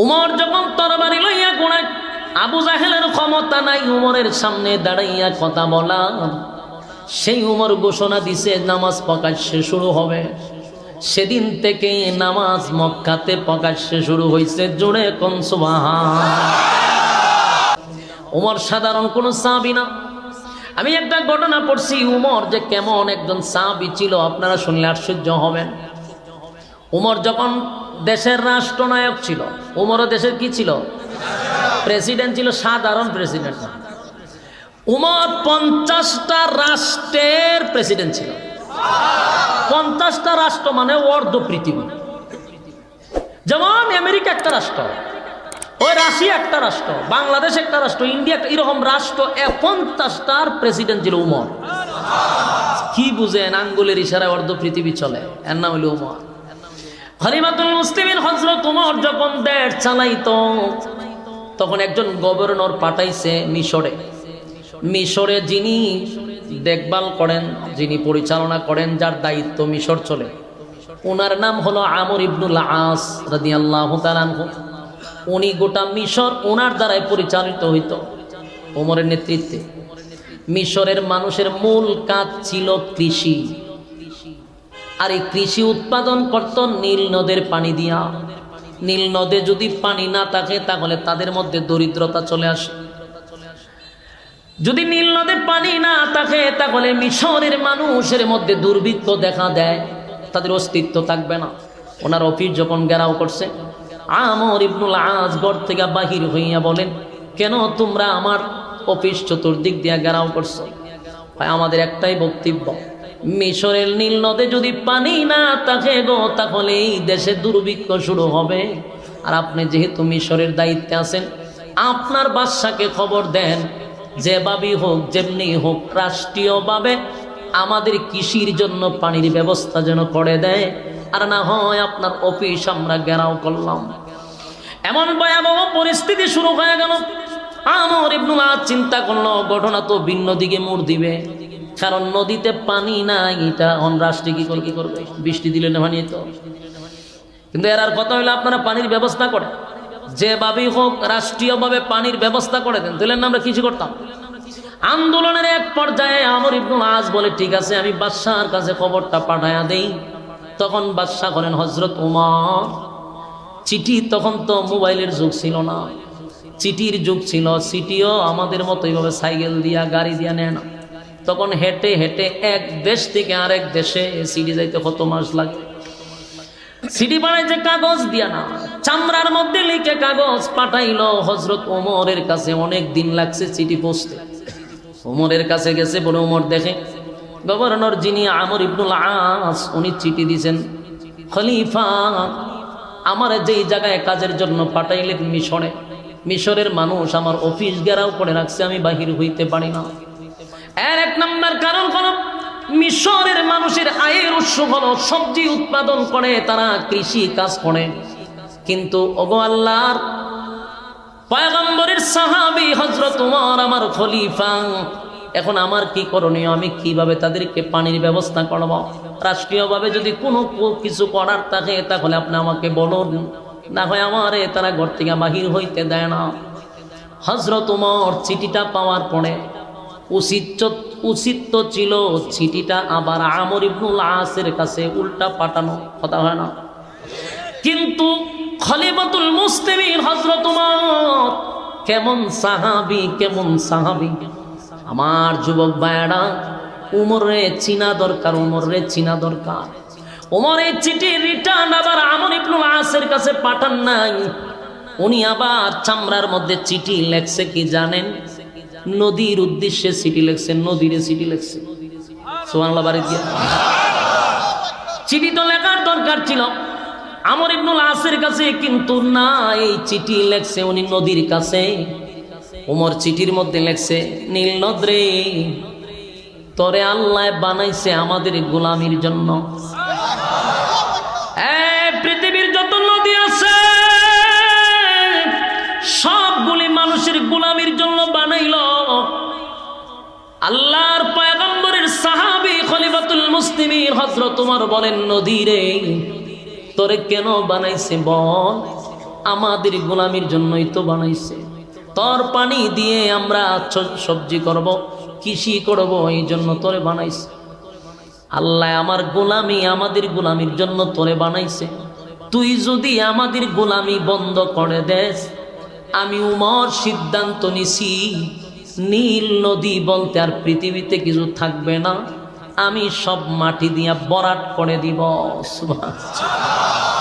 উমর যখন তরবারি লইয়া ঘোড়ায়, আবু জাহেলের ক্ষমতা নাই উমরের সামনে দাঁড়াইয়া কথা বলা। সেই উমর ঘোষণা দিছে নামাজ প্রকাশ্যে শুরু হবে। সেদিন থেকে নামাজ মক্কাতে প্রকাশ্যে শুরু হয়েছে। জোরে কোন সুবহান। উমর সাধারণ কোন সাহাবী না। আমি একটা ঘটনা পড়ছি, উমর যে কেমন একজন সাহাবী ছিল আপনারা শুনলে আশ্চর্য হবেন। উমর যখন দেশের রাষ্ট্রনায়ক ছিল, উমরও দেশের কি ছিল? প্রেসিডেন্ট ছিল, সাধারণ প্রেসিডেন্ট না। উমর 50টা রাষ্ট্রের প্রেসিডেন্ট ছিল। 50টা রাষ্ট্র মানে অর্ধ পৃথিবী। যেমন আমেরিকা একটা রাষ্ট্র, ওই রাশিয়া একটা রাষ্ট্র, বাংলাদেশ একটা রাষ্ট্র, ইন্ডিয়া একটা, এরকম রাষ্ট্র 50টার প্রেসিডেন্ট ছিল উমর। কি বুঝেন? আঙ্গুলের ইশারায় অর্ধ পৃথিবী চলে, এর নাম হইল উমর। খলিফাতুল মুসলিমিন হযরত উমর যখন দেশ চালাইতো, তখন একজন গভর্নর পাঠাইছে মিশরে। মিশরে যিনি দেখভাল করেন, যিনি পরিচালনা করেন, যার দায়িত্ব মিশর চলে, ওনার নাম হলো আমর ইবনুল আস রাদিয়াল্লাহু তাআলা আনহু। উনি গোটা মিশর ওনার দ্বারাই পরিচালিত হইত, ওমরের নেতৃত্বে। মিশরের মানুষের মূল কাজ ছিল কৃষি, আর এই কৃষি উৎপাদন করত নীল নদের পানি দিয়া। নীল নদে যদি পানি না থাকে তাহলে তাদের মধ্যে দরিদ্রতা চলে আসে। যদি নীল নদে পানি না থাকে তাহলে মিশরের মানুষের মধ্যে দুর্ভিক্ষ দেখা দেয়, তাদের অস্তিত্ব থাকবে না। ওনার অফিস যখন ঘেরাও করছে, আমর ইবনুল আস ঘর থেকে বাহির হইয়া বলেন, কেন তোমরা আমার অফিস চতুর্দিক দিয়া ঘেরাও করছো? ভাই, আমাদের একটাই বক্তব্য, মিশরের নীল নদে যদি পানি না থাকে গো, তাহলে এই দেশে দুর্ভিক্ষ শুরু হবে। আর আপনি যেহেতু মিশরের দায়িত্বে আছেন, আপনার বাদশাকে খবর দেন, যেভাবেই হোক যেমনি হোক রাষ্ট্রীয়ভাবে আমাদের কৃষির জন্য পানির ব্যবস্থা যেন করে দেয়, আর না হয় আপনার অফিস আমরা ঘেরাও করলাম। এমন ভয়াবহ পরিস্থিতি শুরু হয়ে গেল। আমর ইবনুল আস চিন্তা করলো, ঘটনা তো ভিন্ন দিকে মোড় দিবে, কারণ নদীতে পানি নাই। এটা অন রাষ্ট্রে কি করবে? বৃষ্টি দিলে না পানি তো। কিন্তু এর আর কথা হইলো আপনারা পানির ব্যবস্থা করে, যেভাবেই হোক রাষ্ট্রীয়ভাবে পানির ব্যবস্থা করে দেন, তাহলে আমরা কিছু করতাম। আন্দোলনের এক পর্যায়ে আমর ইবনুল আস বলে, ঠিক আছে আমি বাদশার কাছে খবরটা পাঠায়া দেই। তখন বাদশা করেন হযরত উমর চিঠি, তখন তো মোবাইলের যুগ ছিল না, চিঠির যুগ ছিল। চিঠিও আমাদের মতো এইভাবে সাইকেল দিয়া গাড়ি দিয়া নেয় না, তখন হেঁটে হেঁটে এক দেশ থেকে আরেক দেশে চিঠি যাইতে কত মাস লাগে। চিঠি পাঠাইছে কাগজ দিয়া না, চামড়ার মধ্যে লিখে কাগজ পাঠাইলো হযরত ওমরের কাছে। অনেক দিন লাগছে চিঠি পৌঁছতে। ওমরের কাছে গেছে বলে, ওমর দেখে গভর্নর যিনি আমর ইবনুল আস, উনি চিঠি দিয়েছেন, খলিফা আমার যেই জায়গায় কাজের জন্য পাঠাইলেন মিশরে, মিশরের মানুষ আমার অফিস ঘেরাও করে রাখছে, আমি বাহির হইতে পারি না। এর এক নম্বর কারণ হলো মিশরের মানুষের আয়ের উৎস হলো সবজি উৎপাদন করে, তারা কৃষি কাজ করে। কিন্তু ওগো আল্লাহর পয়গম্বরের সাহাবী হযরত ওমর আমার খলিফা, এখন আমার কি করণীয়? আমি কিভাবে তাদেরকে পানির ব্যবস্থা করব? রাষ্ট্রীয়ভাবে যদি কোনো কিছু করার থাকে তাহলে আপনি আমাকে বলুন, না হয় আমারে তারা ঘর থেকে বাহির হইতে দেয় না। হযরত ওমর চিঠিটা পাওয়ার পরে উচিত তো ছিল চিঠিটা আবার আমর ইবনুল আসের কাছে উল্টা পাঠানো, কথা হয় না? কিন্তু খলিফাতুল মুসলিমিন হযরত ওমর কেমন সাহাবী, আমার যুবক ভাইয়েরা, উমরে চিনা দরকার, উমরের চিঠি রিটার্ন আবার আমর ইবনুল আসের কাছে পাঠান নাই। উনি আবার চামড়ার মধ্যে চিঠি লেখছে কি জানেন? নদীর উদ্দেশ্যে চিঠি লেখছে, নদীরে চিঠি লেখছে। সুবহানাল্লাহ বাড়ি দিয়া চিঠি তো লেখার দরকার ছিল আমর ইবনুল আসের কাছে, কিন্তু না, এই চিঠি লেখছে উনি নদীর কাছে। ওমর চিঠির মধ্যে লেখছে, নীল নদ রে, তোরে আল্লাহ বানাইছে আমাদের গোলামির জন্য। পৃথিবীর যত নদী আছে সবগুলি মানুষের গোলামির জন্য বানাইল। আল্লাহর পয়গম্বরের সাহাবী খলিফাতুল মুসলিমিন হযরত ওমর বলেন, নদী রে, তোরে কেন বানাইছে বল? আমাদের গোলামির জন্যই তো বানাইছে। তোর পানি দিয়ে আমরা সবজি করব, কৃষি করব, এই জন্য তোরে বানাইছে। আল্লাহ আমার গোলামি আমাদের গোলামির জন্য তোরে বানাইছে। তুই যদি আমাদের গোলামি বন্ধ করে দেস, আমি উমর সিদ্ধান্ত নিছি নীল নদী বলতে আর পৃথিবীতে কিছু থাকবে না, আমি সব মাটি দিয়া বরাট করে দিব। সুবহানাল্লাহ।